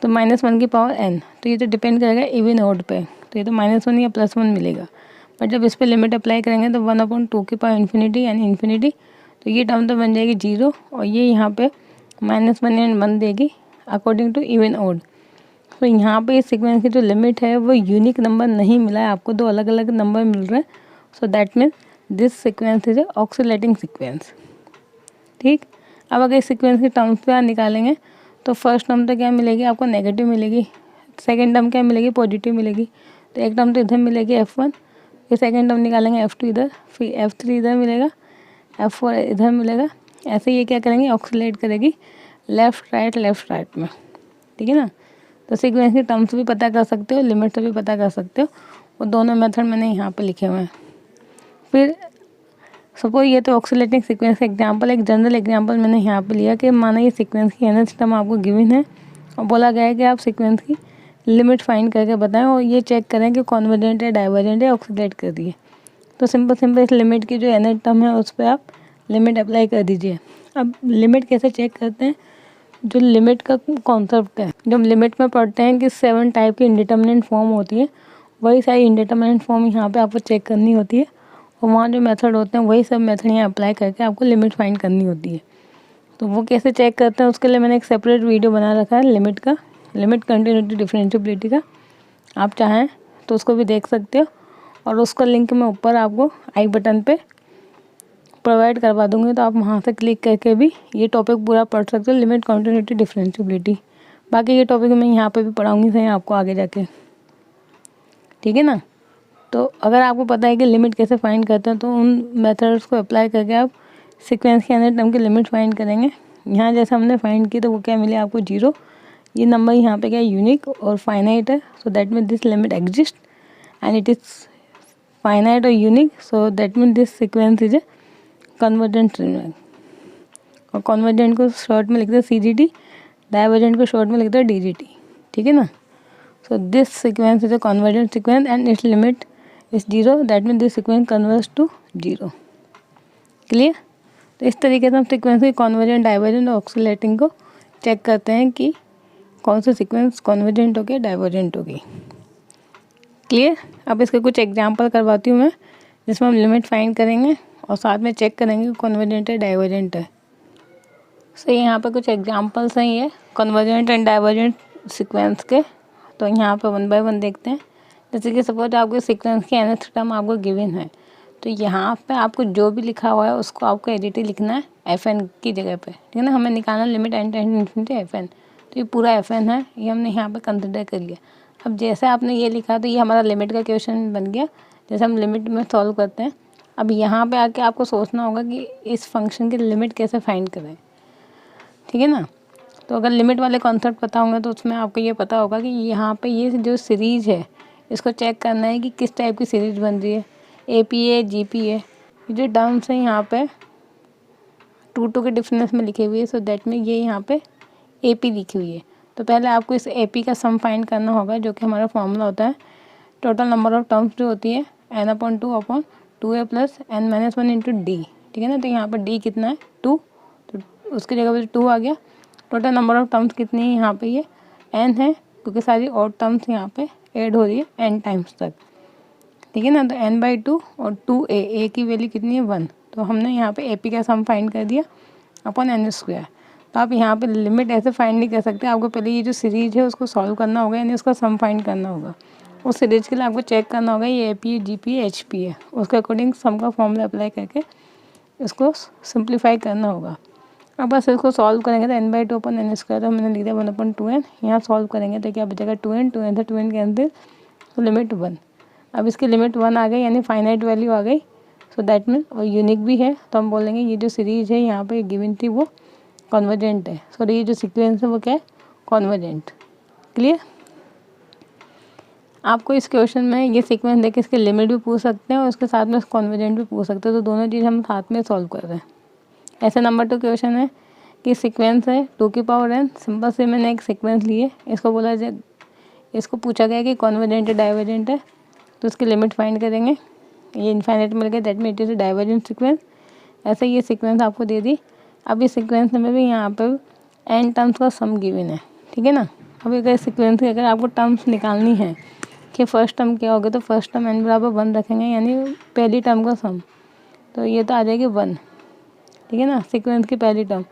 तो -1 की पावर n, तो ये तो डिपेंड करेगा इवन ऑड पे, तो ये तो -1 या +1 मिलेगा। बट जब इस पर लिमिट अप्लाई करेंगे तो 1/2 की पावर इन्फिनिटी यानी इन्फिनिटी, तो ये टर्म तो बन जाएगी 0 और ये यहाँ पे -1 एंड 1 देगी अकॉर्डिंग टू इवन ऑड। तो यहाँ पे इस सीक्वेंस की जो लिमिट है वो यूनिक नंबर नहीं मिला है आपको, 2 अलग अलग नंबर मिल रहे हैं। So that means this sequence is A oscillating sequence, ठीक। अब अगर इस सीक्वेंस की टर्म्स पे निकालेंगे तो फर्स्ट टर्म तो क्या मिलेगी आपको? नेगेटिव मिलेगी। सेकेंड टर्म क्या मिलेगी? पॉजिटिव मिलेगी। तो एक टर्म तो इधर मिलेगी F1, फिर सेकेंड टर्म निकालेंगे F2 इधर, फिर F3 इधर मिलेगा, F4 इधर मिलेगा। ऐसे ये क्या करेंगे? ऑक्सीलेट करेगी लेफ़्ट राइट में, ठीक है ना। तो सीक्वेंस की टर्म्स भी पता कर सकते हो, लिमिट से भी पता कर सकते हो, वो दोनों मेथड मैंने यहाँ पे लिखे हुए हैं। फिर सपोज ये तो ऑक्सीलेटिंग सीक्वेंस का एग्जांपल, एक जनरल एग्जांपल मैंने यहाँ पे लिया कि माना ये सीक्वेंस की nth टर्म आपको गिवन है और बोला गया है कि आप सीक्वेंस की लिमिट फाइंड करके बताएं और ये चेक करें कि कन्वर्जेंट है, डाइवर्जेंट है, ऑक्सीलेट कर दिए। तो सिंपल इस लिमिट की जो nth टर्म है उस पर आप लिमिट अप्लाई कर दीजिए। अब लिमिट कैसे चेक करते हैं? जो लिमिट का कॉन्सेप्ट है, जब लिमिट में पढ़ते हैं कि 7 टाइप की इंडिटर्मिनेंट फॉर्म होती है, वही सारी इंडिटर्मिनेंट फॉर्म यहाँ पे आपको चेक करनी होती है और वहाँ जो मेथड होते हैं वही सब मेथड यहाँ अप्लाई करके आपको लिमिट फाइंड करनी होती है। तो वो कैसे चेक करते हैं उसके लिए मैंने एक सेपरेट वीडियो बना रखा है लिमिट का, लिमिट कंटिन्यूटी डिफरेंशिएबिलिटी का, आप चाहें तो उसको भी देख सकते हो और उसका लिंक मैं ऊपर आपको आई बटन पे प्रोवाइड करवा दूँगी, तो आप वहाँ से क्लिक करके भी ये टॉपिक पूरा पढ़ सकते हो, लिमिट कंटिन्यूटी डिफरेंशिएबिलिटी। बाकी ये टॉपिक मैं यहाँ पे भी पढ़ाऊँगी सही आपको आगे जाके, ठीक है ना। तो अगर आपको पता है कि लिमिट कैसे फाइंड करते हैं तो उन मेथड्स को अप्लाई करके आप सीक्वेंस के nth टर्म की लिमिट फाइंड करेंगे। यहाँ जैसे हमने फाइंड की तो वो क्या मिले आपको? 0। ये नंबर यहाँ पे क्या है? यूनिक और फाइनाइट है, so that mean this limit exist and it is finite और unique, so that mean this sequence is a convergent sequence. और कन्वर्जेंट को शॉर्ट में लिखते हैं CGT, डाइवर्जेंट को शॉर्ट में लिखते हैं DGT, ठीक है ना। So this sequence is a convergent sequence and its limit is 0. That means this sequence converges to 0. Clear? तो इस तरीके से हम सीक्वेंस की कॉन्वर्जेंट, डाइवर्जेंट और ऑक्सीलेटिंग को चेक करते हैं कि कौन सा सीक्वेंस कॉन्वर्जेंट हो गया, डाइवर्जेंट हो गई. क्लियर? अब इसके कुछ एग्जांपल करवाती हूँ मैं, जिसमें हम लिमिट फाइंड करेंगे और साथ में चेक करेंगे कि कॉन्वर्जेंट है, डाइवर्जेंट है. सो यहाँ पर कुछ एग्जांपल्स हैं ये कन्वर्जेंट एंड डाइवर्जेंट सीक्वेंस के. तो यहाँ पे वन बाय वन देखते हैं. जैसे कि सपोज आपके सीक्वेंस की nth टर्म आपको गिवन है, तो यहाँ पे आपको जो भी लिखा हुआ है उसको आपको एडिटी लिखना है fn की जगह पे, ठीक है ना. हमें निकालना limit n tend infinity fn, तो ये पूरा fn है, ये हमने यहाँ पे कंसिडर कर लिया. अब जैसे आपने ये लिखा तो ये हमारा लिमिट का क्वेश्चन बन गया, जैसे हम लिमिट में सॉल्व करते हैं. अब यहाँ पे आके आपको सोचना होगा कि इस फंक्शन की लिमिट कैसे फाइंड करें, ठीक है ना. तो अगर लिमिट वाले कॉन्सेप्ट पता होंगे तो उसमें आपको ये पता होगा कि यहाँ पे ये जो सीरीज़ है इसको चेक करना है कि किस टाइप की सीरीज बन रही है, APA GPA. ये जो टर्म्स हैं यहाँ पे 2 के डिफरेंस में लिखे हुए है, सो दैट में ये यहाँ पे AP लिखी हुई है. तो पहले आपको इस AP का सम फाइंड करना होगा, जो कि हमारा फॉर्मूला होता है टोटल नंबर ऑफ टर्म्स जो होती है n/2/2a + n-1 इंटू D, ठीक है ना. तो यहाँ पर D कितना है 2, तो उसकी जगह पर 2 आ गया. टोटल नंबर ऑफ टर्म्स कितनी है यहाँ पे, ये n है, क्योंकि सारी ऑड टर्म्स यहाँ पे ऐड हो रही है n टाइम्स तक, ठीक है ना. तो n/2 और 2a की वैल्यू कितनी है 1. तो हमने यहाँ पे AP का सम फाइंड कर दिया अपॉन n². तो आप यहाँ पे लिमिट ऐसे फाइंड नहीं कर सकते, आपको पहले ये जो सीरीज है उसको सॉल्व करना होगा, यानी उसका सम फाइंड करना होगा. उस सीरीज के लिए आपको चेक करना होगा ये APA GPA HPA, उसके अकॉर्डिंग सम का फॉर्मूला अप्लाई करके इसको सिंप्लीफाई करना होगा. अब बस इसको सॉल्व करेंगे तो n/2 अपन n², तो मैंने लिख दिया 1/2n. यहाँ सॉल्व करेंगे तो क्या बचेगा 2n से 2n कैंसिल, तो लिमिट 1. अब इसकी लिमिट 1 आ गई, यानी फाइनाइट वैल्यू आ गई. सो दैट मीन और यूनिक भी है, तो हम बोलेंगे ये जो सीरीज है यहाँ पे गिवन थी वो कॉन्वर्जेंट है. सॉरी, ये जो सीक्वेंस है वो क्या है, कॉन्वर्जेंट. क्लियर? आपको इस क्वेश्चन में ये सीक्वेंस देख के इसकी लिमिट भी पूछ सकते हैं और उसके साथ में कॉन्वर्जेंट भी पूछ सकते हैं, तो दोनों चीज़ हम साथ में सॉल्व कर रहे हैं. ऐसे नंबर 2 क्वेश्चन है कि सीक्वेंस है 2 की पावर n, सिंपल से मैंने एक सीक्वेंस लिए, इसको बोला जाए, इसको पूछा गया कि कॉन्वर्जेंट है, डाइवर्जेंट है, तो उसकी लिमिट फाइंड करेंगे. ये इनफाइनाइट मिल गया, that mean it is a divergent sequence. ऐसे ये सीक्वेंस आपको दे दी. अब इस सीक्वेंस में भी यहाँ पर n टर्म्स का सम गिवन है, ठीक है ना. अब अगर सीक्वेंस की अगर आपको टर्म्स निकालनी है कि फर्स्ट टर्म क्या होगा, तो फर्स्ट टर्म n=1 रखेंगे, यानी पहली टर्म का सम, तो ये तो आ जाएगी 1, ठीक है ना, सीक्वेंस की पहली टर्म.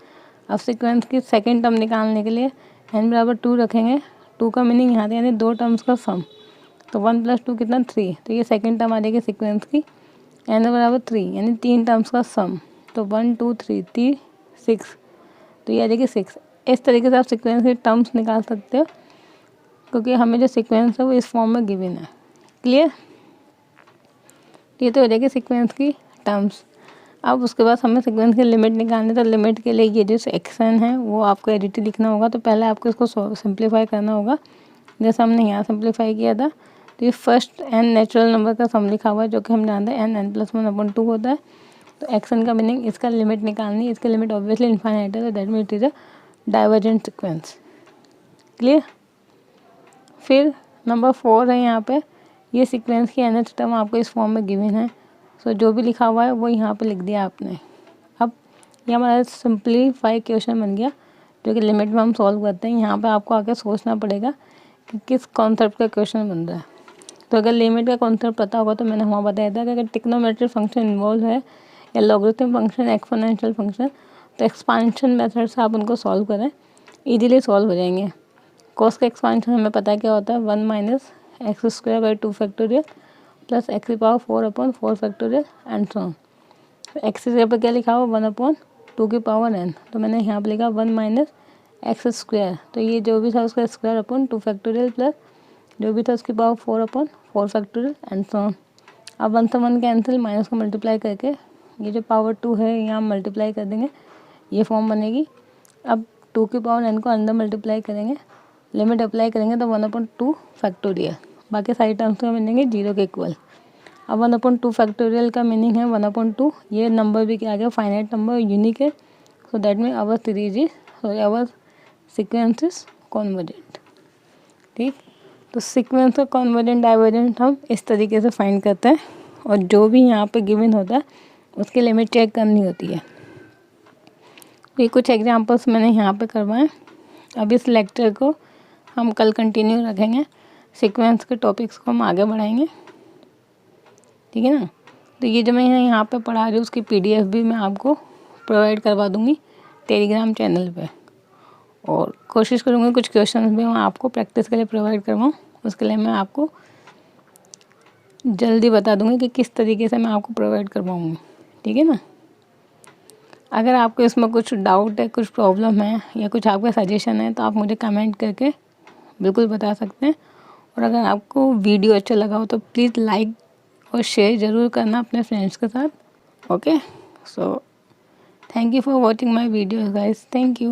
अब सीक्वेंस की सेकंड टर्म निकालने के लिए n=2 रखेंगे. 2 का मीनिंग यहाँ था यानी 2 टर्म्स का सम, तो 1 + 2 कितना 3, तो ये सेकंड टर्म आ जाएगी सीक्वेंस की. n=3 यानी 3 टर्म्स का सम, तो 1 2 3 6, तो ये आ जाएगी 6. इस तरीके से आप सीक्वेंस के टर्म्स निकाल सकते हो, क्योंकि हमें जो सीक्वेंस है वो इस फॉर्म में गिवन है. क्लियर? ये तो हो जाएगी सीक्वेंस की टर्म्स. अब उसके बाद हमें सीक्वेंस की लिमिट निकालनी, तो लिमिट के लिए ये जो एक्शन है वो आपको एडिटी लिखना होगा. तो पहले आपको इसको सिंप्लीफाई करना होगा, जैसे हमने यहाँ सिंप्लीफाई किया था. तो ये फर्स्ट n नेचुरल नंबर का सम लिखा हुआ है, जो कि हम जानते हैं n+1/2 होता है. तो एक्शन का मीनिंग इसका लिमिट निकालनी है. इसकी लिमिट ऑब्वियसली इनफाइनाइट है, तो that mean it is a divergent sequence. Clear? फिर नंबर 4 है यहाँ पे, ये सीक्वेंस की nth टर्म आपको इस फॉर्म में गिवन है. सो जो भी लिखा हुआ है वो यहाँ पे लिख दिया आपने. अब ये हमारा सिंप्लीफाई क्वेश्चन बन गया, जो कि लिमिट में हम सॉल्व करते हैं. यहाँ पे आपको आके सोचना पड़ेगा कि किस कॉन्सेप्ट का क्वेश्चन बन रहा है. तो अगर लिमिट का कॉन्सेप्ट पता होगा तो मैंने वहाँ बताया था कि अगर ट्रिग्नोमेट्रिक फंक्शन इन्वॉल्व है या लॉगरिथम फंक्शन, एक्सपोनेंशियल फंक्शन, तो एक्सपांशन मेथड से आप उनको सॉल्व करें, ईजिली सॉल्व हो जाएंगे. कॉस का एक्सपांशन हमें पता है क्या होता है, 1 - x² / 2 factorial plus x⁴/4 factorial and so on. X के पर क्या लिखा हुआ 1/2 की पावर n, तो मैंने यहाँ पर लिखा 1 - x². तो ये जो भी था उसका स्क्वायर/2 फैक्टोरियल प्लस जो भी था उसकी power 4/4 factorial and so on. अब 1 से 1 कैंसिल, माइनस को मल्टीप्लाई करके ये जो पावर 2 है यहाँ मल्टीप्लाई कर देंगे, ये फॉर्म बनेगी. अब 2 की पावर n को अंदर मल्टीप्लाई करेंगे, लिमिट अप्लाई करेंगे तो 1/2 फैक्टोरियल, बाकी सारी टर्म्स का मिलेंगे 0 के इक्वल. अब 1/2 फैक्टोरियल का मीनिंग है 1/2, ये नंबर भी क्या आ गया, फाइनाइट नंबर, यूनिक है. So that mean our series is, sorry our sequence is convergent. ठीक, तो सीक्वेंस का कॉन्वर्जेंट डाइवर्जेंट हम इस तरीके से फाइंड करते हैं, और जो भी यहाँ पे गिवन होता है उसकी लिमिट चेक करनी होती है। ये कुछ एग्जांपल्स मैंने यहाँ पे करवाए। अब इस लेक्चर को हम कल कंटिन्यू रखेंगे, सीक्वेंस के टॉपिक्स को हम आगे बढ़ाएंगे, ठीक है ना। तो ये जो मैं यहाँ पे पढ़ा रही हूँ उसकी PDF भी मैं आपको प्रोवाइड करवा दूँगी टेलीग्राम चैनल पे, और कोशिश करूँगी कुछ क्वेश्चंस भी मैं आपको प्रैक्टिस के लिए प्रोवाइड करवाऊँ। उसके लिए मैं आपको जल्दी बता दूँगी कि किस तरीके से मैं आपको प्रोवाइड करवाऊँगी, ठीक है ना। अगर आपको इसमें कुछ डाउट है, कुछ प्रॉब्लम है या कुछ आपका सजेशन है तो आप मुझे कमेंट करके बिल्कुल बता सकते हैं। और अगर आपको वीडियो अच्छा लगा हो तो प्लीज़ लाइक और शेयर ज़रूर करना अपने फ्रेंड्स के साथ। Okay, so thank you for watching my videos guys, thank you.